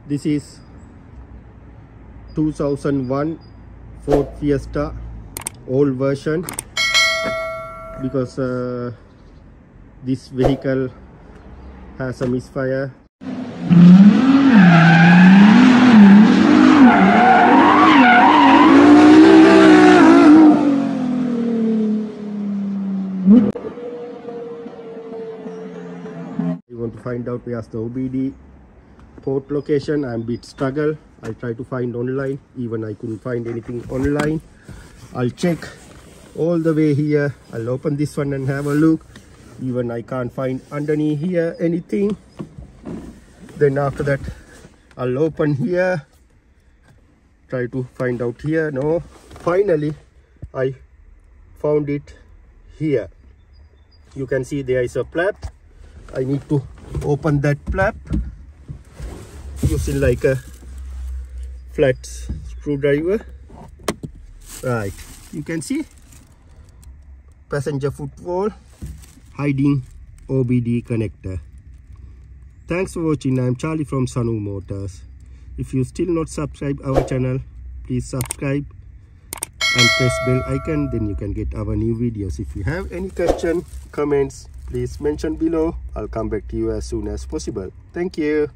This is 2001 Ford Fiesta, old version, because this vehicle has a misfire. You want to find out where's the OBD port location. I'm a bit struggle. I try to find online, even I couldn't find anything online. I'll check all the way here. I'll open this one and have a look. Even I can't find underneath here anything. Then after that I'll open here, try to find out here. No, finally I found it here. You can see there is a flap. I need to open that flap using like a flat screwdriver. Right, you can see passenger footwall hiding OBD connector. Thanks for watching. I'm Charlie from Sanu Motors. If you still not subscribe our channel, please subscribe and press bell icon, then you can get our new videos. If you have any question, comments, please mention below. I'll come back to you as soon as possible. Thank you.